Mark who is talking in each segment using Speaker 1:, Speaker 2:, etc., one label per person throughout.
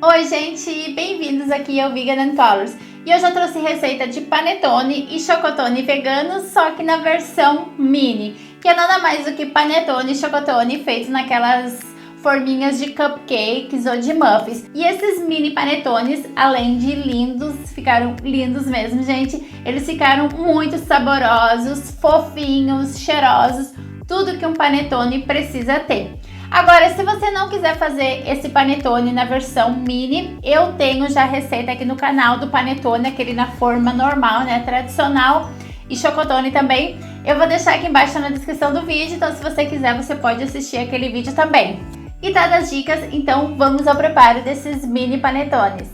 Speaker 1: Oi gente, bem-vindos aqui ao Vegan and Colors. E hoje eu trouxe receita de panetone e chocotone veganos, só que na versão mini, que é nada mais do que panetone e chocotone feito naquelas forminhas de cupcakes ou de muffins. E esses mini panetones, além de lindos, ficaram lindos mesmo, gente. Eles ficaram muito saborosos, fofinhos, cheirosos, tudo que um panetone precisa ter. Agora, se você não quiser fazer esse panetone na versão mini, eu tenho já a receita aqui no canal do panetone, aquele na forma normal, né, tradicional, e chocotone também. Eu vou deixar aqui embaixo na descrição do vídeo, então se você quiser, você pode assistir aquele vídeo também. E dadas as dicas, então vamos ao preparo desses mini panetones.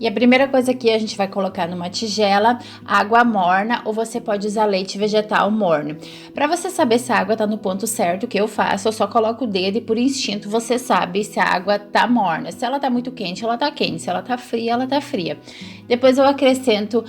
Speaker 1: E a primeira coisa aqui, a gente vai colocar numa tigela água morna, ou você pode usar leite vegetal morno. Para você saber se a água tá no ponto certo, o que eu faço, eu só coloco o dedo e por instinto você sabe se a água tá morna. Se ela tá muito quente, ela tá quente. Se ela tá fria, ela tá fria. Depois eu acrescento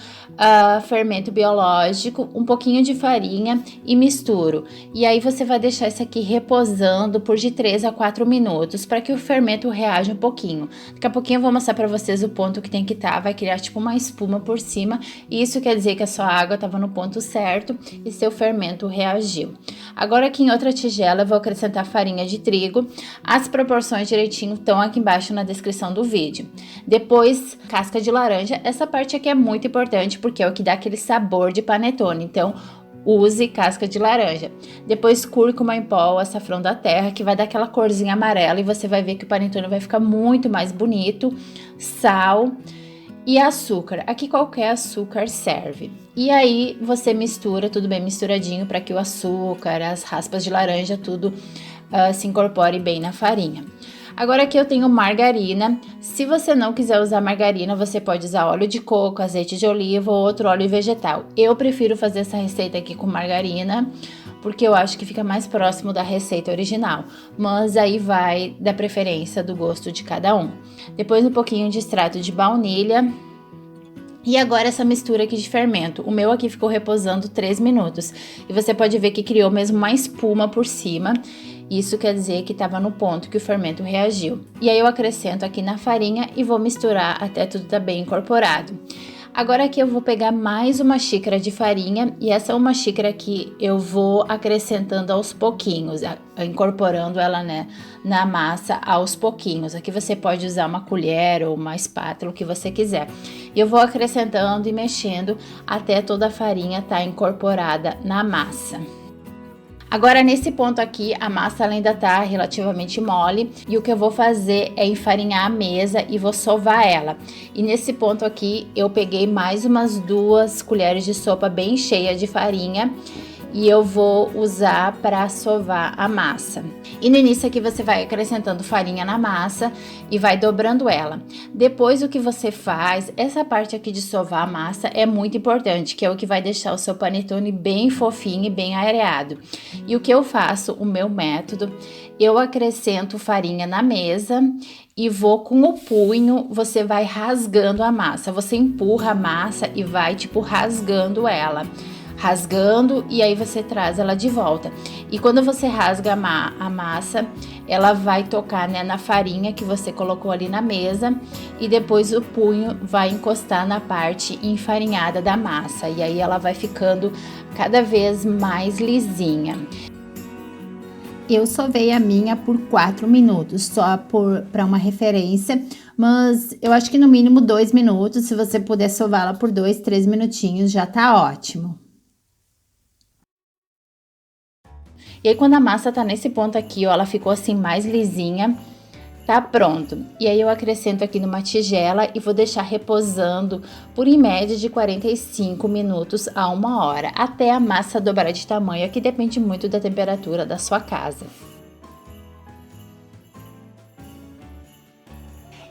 Speaker 1: fermento biológico, um pouquinho de farinha e misturo. E aí você vai deixar isso aqui reposando por de 3 a 4 minutos para que o fermento reaja um pouquinho. Daqui a pouquinho eu vou mostrar para vocês o ponto que tem que estar, vai criar tipo uma espuma por cima, e isso quer dizer que a sua água estava no ponto certo e seu fermento reagiu. Agora aqui em outra tigela eu vou acrescentar farinha de trigo, as proporções direitinho estão aqui embaixo na descrição do vídeo. Depois casca de laranja, essa parte aqui é muito importante porque é o que dá aquele sabor de panetone, então use casca de laranja. Depois cúrcuma em pó, açafrão da terra, que vai dar aquela corzinha amarela e você vai ver que o panetone vai ficar muito mais bonito. Sal e açúcar. Aqui qualquer açúcar serve. E aí você mistura tudo bem misturadinho para que o açúcar, as raspas de laranja, tudo se incorpore bem na farinha. Agora aqui eu tenho margarina. Se você não quiser usar margarina, você pode usar óleo de coco, azeite de oliva ou outro óleo vegetal. Eu prefiro fazer essa receita aqui com margarina, porque eu acho que fica mais próximo da receita original. Mas aí vai da preferência do gosto de cada um. Depois um pouquinho de extrato de baunilha. E agora essa mistura aqui de fermento. O meu aqui ficou reposando 3 minutos. E você pode ver que criou mesmo uma espuma por cima. Isso quer dizer que estava no ponto que o fermento reagiu. E aí eu acrescento aqui na farinha e vou misturar até tudo tá bem incorporado. Agora aqui eu vou pegar mais uma xícara de farinha e essa é uma xícara aqui eu vou acrescentando aos pouquinhos, incorporando ela, né, na massa aos pouquinhos. Aqui você pode usar uma colher ou uma espátula, o que você quiser. E eu vou acrescentando e mexendo até toda a farinha estar incorporada na massa. Agora, nesse ponto aqui, a massa ainda tá relativamente mole e o que eu vou fazer é enfarinhar a mesa e vou sovar ela. E nesse ponto aqui, eu peguei mais umas 2 colheres de sopa bem cheia de farinha e eu vou usar para sovar a massa. E no início aqui você vai acrescentando farinha na massa e vai dobrando ela. Depois o que você faz, essa parte aqui de sovar a massa é muito importante, que é o que vai deixar o seu panetone bem fofinho e bem areado. E o que eu faço, o meu método, eu acrescento farinha na mesa e vou com o punho, você vai rasgando a massa. Você empurra a massa e vai tipo rasgando ela. Rasgando e aí você traz ela de volta. E quando você rasga a massa, ela vai tocar, né, na farinha que você colocou ali na mesa e depois o punho vai encostar na parte enfarinhada da massa e aí ela vai ficando cada vez mais lisinha. Eu sovei a minha por 4 minutos, só para uma referência, mas eu acho que no mínimo 2 minutos, se você puder sová-la por 2, 3 minutinhos já tá ótimo. E aí quando a massa tá nesse ponto aqui, ó, ela ficou assim mais lisinha, tá pronto. E aí eu acrescento aqui numa tigela e vou deixar reposando por em média de 45 minutos a 1 hora, até a massa dobrar de tamanho, que depende muito da temperatura da sua casa.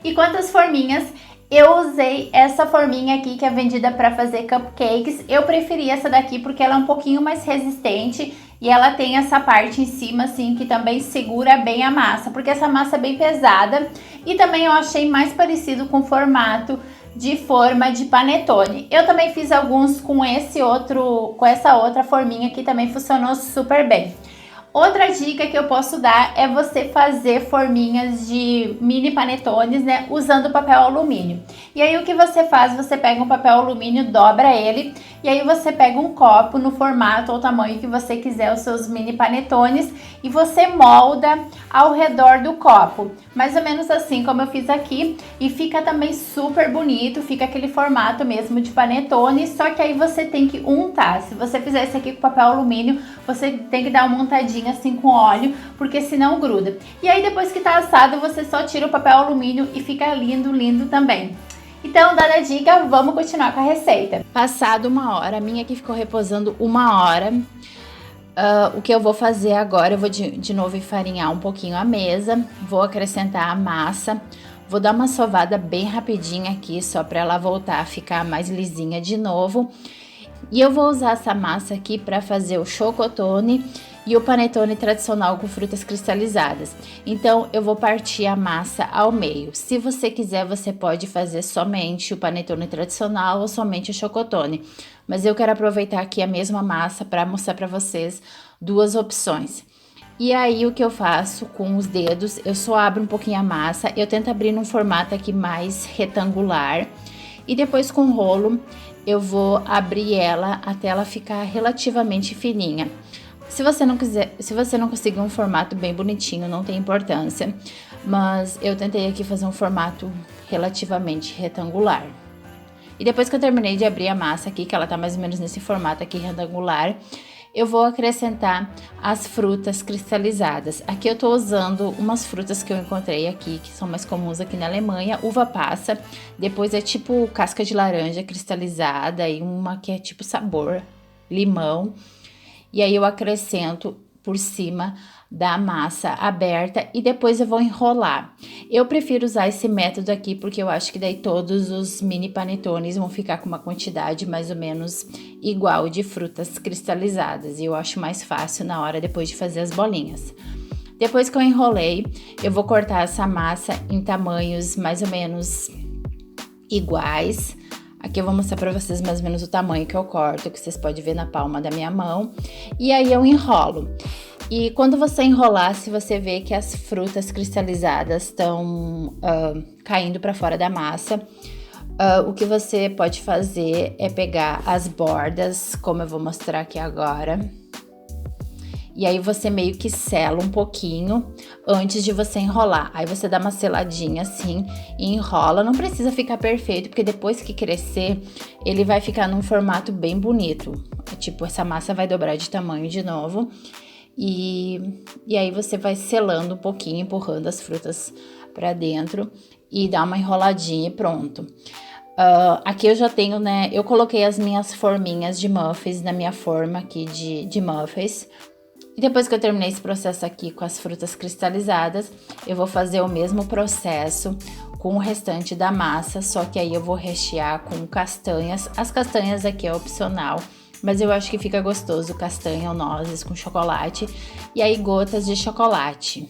Speaker 1: E quantas forminhas? Eu usei essa forminha aqui que é vendida para fazer cupcakes. Eu preferi essa daqui porque ela é um pouquinho mais resistente e ela tem essa parte em cima assim que também segura bem a massa, porque essa massa é bem pesada e também eu achei mais parecido com o formato de forma de panetone. Eu também fiz alguns com essa outra forminha que também funcionou super bem. Outra dica que eu posso dar é você fazer forminhas de mini panetones, né, usando papel alumínio. E aí o que você faz? Você pega um papel alumínio, dobra ele, e aí você pega um copo no formato ou tamanho que você quiser os seus mini panetones e você molda ao redor do copo, mais ou menos assim como eu fiz aqui, e fica também super bonito, fica aquele formato mesmo de panetone, só que aí você tem que untar. Se você fizer isso aqui com papel alumínio, você tem que dar uma untadinha assim com óleo, porque senão gruda. E aí depois que tá assado, você só tira o papel alumínio e fica lindo, lindo também. Então, dada a dica, vamos continuar com a receita. Passado 1 hora, a minha aqui ficou reposando 1 hora. O que eu vou fazer agora, eu vou de novo enfarinhar um pouquinho a mesa, vou acrescentar a massa, vou dar uma sovada bem rapidinha aqui, só para ela voltar a ficar mais lisinha de novo. E eu vou usar essa massa aqui para fazer o chocotone e o panetone tradicional com frutas cristalizadas. Então, eu vou partir a massa ao meio. Se você quiser, você pode fazer somente o panetone tradicional ou somente o chocotone. Mas eu quero aproveitar aqui a mesma massa para mostrar para vocês duas opções. E aí, o que eu faço com os dedos, eu só abro um pouquinho a massa, eu tento abrir num formato aqui mais retangular. E depois com o rolo, eu vou abrir ela até ela ficar relativamente fininha. Se você não conseguir um formato bem bonitinho, não tem importância, mas eu tentei aqui fazer um formato relativamente retangular. E depois que eu terminei de abrir a massa aqui, que ela tá mais ou menos nesse formato aqui retangular, eu vou acrescentar as frutas cristalizadas. Aqui eu tô usando umas frutas que eu encontrei aqui, que são mais comuns aqui na Alemanha, uva passa, depois é tipo casca de laranja cristalizada e uma que é tipo sabor limão. E aí eu acrescento por cima da massa aberta e depois eu vou enrolar. Eu prefiro usar esse método aqui porque eu acho que daí todos os mini panetones vão ficar com uma quantidade mais ou menos igual de frutas cristalizadas. E eu acho mais fácil na hora depois de fazer as bolinhas. Depois que eu enrolei, eu vou cortar essa massa em tamanhos mais ou menos iguais. Aqui eu vou mostrar pra vocês mais ou menos o tamanho que eu corto, que vocês podem ver na palma da minha mão. E aí eu enrolo. E quando você enrolar, se você vê que as frutas cristalizadas estão caindo pra fora da massa, o que você pode fazer é pegar as bordas, como eu vou mostrar aqui agora. E aí você meio que sela um pouquinho antes de você enrolar. Aí você dá uma seladinha assim e enrola. Não precisa ficar perfeito, porque depois que crescer, ele vai ficar num formato bem bonito. Tipo, essa massa vai dobrar de tamanho de novo. E aí você vai selando um pouquinho, empurrando as frutas pra dentro e dá uma enroladinha e pronto. Aqui eu já tenho, né? Eu coloquei as minhas forminhas de muffins na minha forma aqui de muffins. E depois que eu terminei esse processo aqui com as frutas cristalizadas, eu vou fazer o mesmo processo com o restante da massa, só que aí eu vou rechear com castanhas. As castanhas aqui é opcional, mas eu acho que fica gostoso castanha ou nozes com chocolate. E aí gotas de chocolate.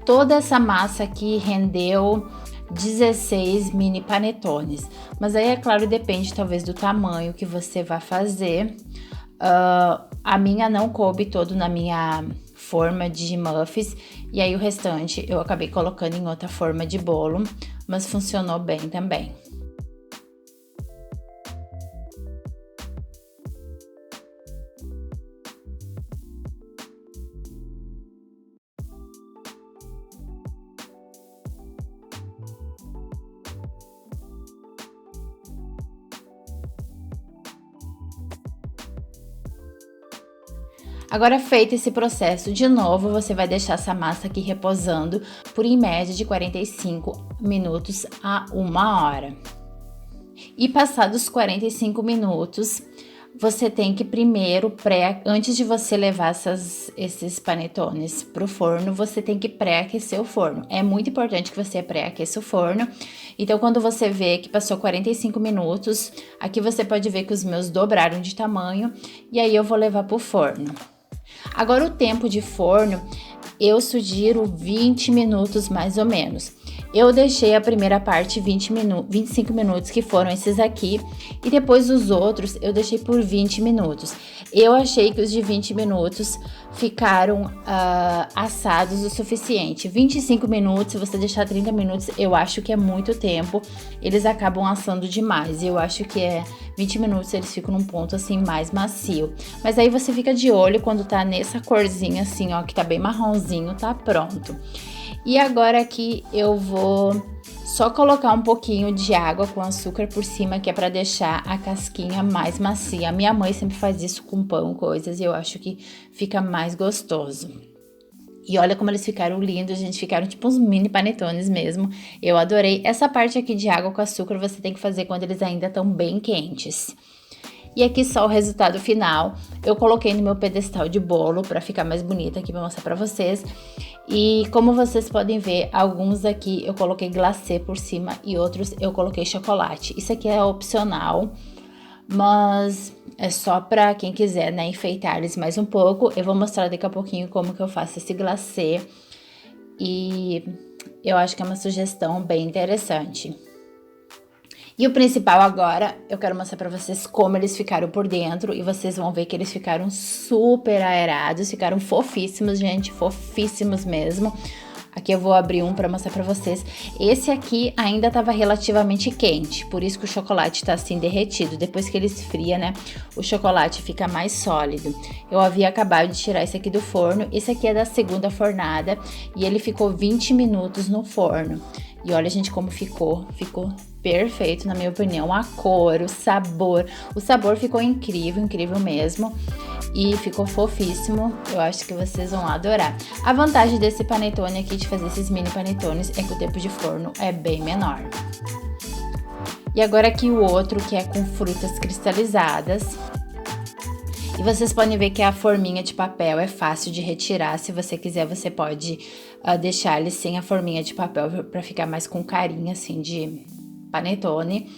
Speaker 1: Toda essa massa aqui rendeu 16 mini panetones. Mas aí, é claro, depende talvez do tamanho que você vai fazer. A minha não coube todo na minha forma de muffins, e aí o restante eu acabei colocando em outra forma de bolo, mas funcionou bem também. Agora, feito esse processo, de novo, você vai deixar essa massa aqui reposando por em média de 45 minutos a 1 hora. E passados 45 minutos, você tem que primeiro antes de você levar esses panetones pro forno, você tem que pré-aquecer o forno. É muito importante que você pré-aqueça o forno. Então, quando você vê que passou 45 minutos, aqui você pode ver que os meus dobraram de tamanho, e aí eu vou levar pro forno. Agora, o tempo de forno, eu sugiro 20 minutos mais ou menos.
Speaker 2: Eu deixei a primeira parte 25 minutos, que foram esses aqui, e depois os outros eu deixei por 20 minutos. Eu achei que os de 20 minutos ficaram assados o suficiente. 25 minutos, se você deixar 30 minutos, eu acho que é muito tempo. Eles acabam assando demais. Eu acho que 20 minutos eles ficam num ponto assim mais macio. Mas aí você fica de olho quando tá nessa corzinha assim, ó, que tá bem marronzinho, tá pronto. E agora aqui eu vou só colocar um pouquinho de água com açúcar por cima, que é pra deixar a casquinha mais macia. A minha mãe sempre faz isso com pão, coisas, e eu acho que fica mais gostoso. E olha como eles ficaram lindos, gente, ficaram tipo uns mini panetones mesmo. Eu adorei. Essa parte aqui de água com açúcar você tem que fazer quando eles ainda estão bem quentes. E aqui só o resultado final. Eu coloquei no meu pedestal de bolo para ficar mais bonita aqui, pra mostrar para vocês. E como vocês podem ver, alguns aqui eu coloquei glacê por cima e outros eu coloquei chocolate. Isso aqui é opcional, mas é só para quem quiser, né, enfeitar eles mais um pouco. Eu vou mostrar daqui a pouquinho como que eu faço esse glacê. E eu acho que é uma sugestão bem interessante. E o principal agora, eu quero mostrar pra vocês como eles ficaram por dentro. E vocês vão ver que eles ficaram super aerados, ficaram fofíssimos, gente, fofíssimos mesmo. Aqui eu vou abrir um pra mostrar pra vocês. Esse aqui ainda tava relativamente quente, por isso que o chocolate tá assim derretido. Depois que ele esfria, né, o chocolate fica mais sólido. Eu havia acabado de tirar esse aqui do forno. Esse aqui é da segunda fornada e ele ficou 20 minutos no forno. E olha, gente, como ficou perfeito, na minha opinião. A cor, o sabor ficou incrível, incrível mesmo. E ficou fofíssimo, eu acho que vocês vão adorar. A vantagem desse panetone aqui, de fazer esses mini panetones, é que o tempo de forno é bem menor. E agora aqui o outro, que é com frutas cristalizadas. E vocês podem ver que a forminha de papel é fácil de retirar. Se você quiser, você pode deixar ele sem a forminha de papel para ficar mais com carinho, assim, de panetone.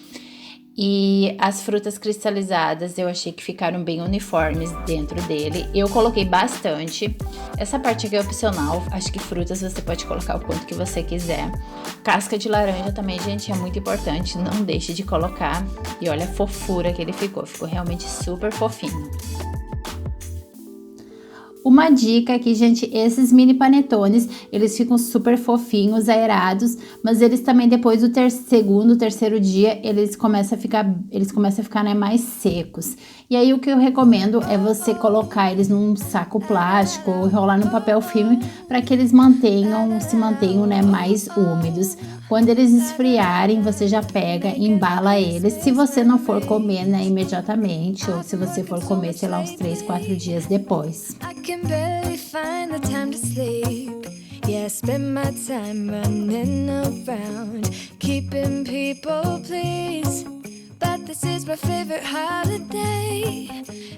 Speaker 2: E as frutas cristalizadas eu achei que ficaram bem uniformes dentro dele. Eu coloquei bastante. Essa parte aqui é opcional. Acho que frutas você pode colocar o quanto que você quiser. Casca de laranja também, gente, é muito importante. Não deixe de colocar. E olha a fofura que ele ficou. Ficou realmente super fofinho. Uma dica aqui, gente, esses mini panetones, eles ficam super fofinhos, aerados, mas eles também depois do segundo, terceiro dia, eles começam a ficar, né, mais secos. E aí o que eu recomendo é você colocar eles num saco plástico ou enrolar no papel filme para que eles se mantenham, né, mais úmidos. Quando eles esfriarem, você já pega e embala eles. Se você não for comer, né, imediatamente, ou se você for comer, sei lá, uns 3, 4 dias depois. Yeah, I spend my time running around, keeping people pleased. But this is my favorite holiday.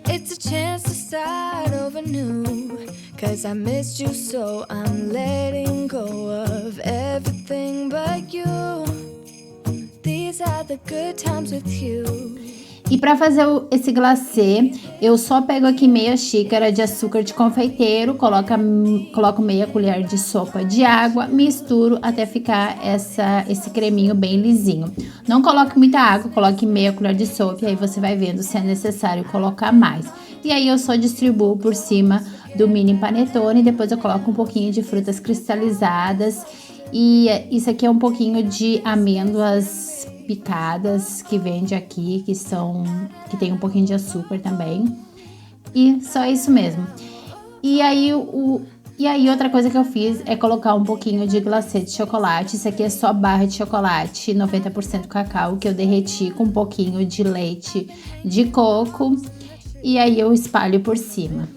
Speaker 2: It's a chance to start over new. Cause I missed you, so I'm letting go of everything but you. These are the good times with you. E para fazer esse glacê, eu só pego aqui meia xícara de açúcar de confeiteiro, coloco meia colher de sopa de água, misturo até ficar esse creminho bem lisinho. Não coloque muita água, coloque meia colher de sopa e aí você vai vendo se é necessário colocar mais. E aí eu só distribuo por cima do mini panetone, depois eu coloco um pouquinho de frutas cristalizadas e isso aqui é um pouquinho de amêndoas picadas que vende aqui, que tem um pouquinho de açúcar também. E só isso mesmo. E aí outra coisa que eu fiz é colocar um pouquinho de glacê de chocolate. Isso aqui é só barra de chocolate, 90% cacau, que eu derreti com um pouquinho de leite de coco. E aí eu espalho por cima.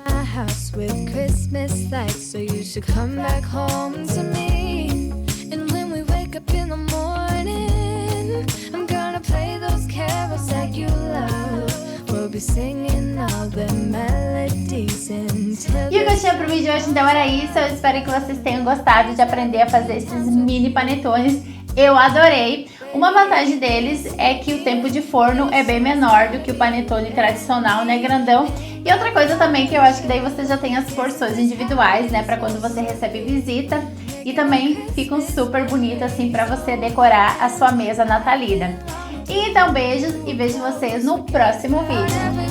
Speaker 2: E o gostinho pro vídeo de hoje então era isso. Eu espero que vocês tenham gostado de aprender a fazer esses mini panetones. Eu adorei. Uma vantagem deles é que o tempo de forno é bem menor do que o panetone tradicional, né, grandão. E outra coisa também que eu acho que daí você já tem as porções individuais, né, para quando você recebe visita.
Speaker 1: e também ficam super bonitas assim para você decorar a sua mesa natalina. Então beijos e vejo vocês no próximo vídeo.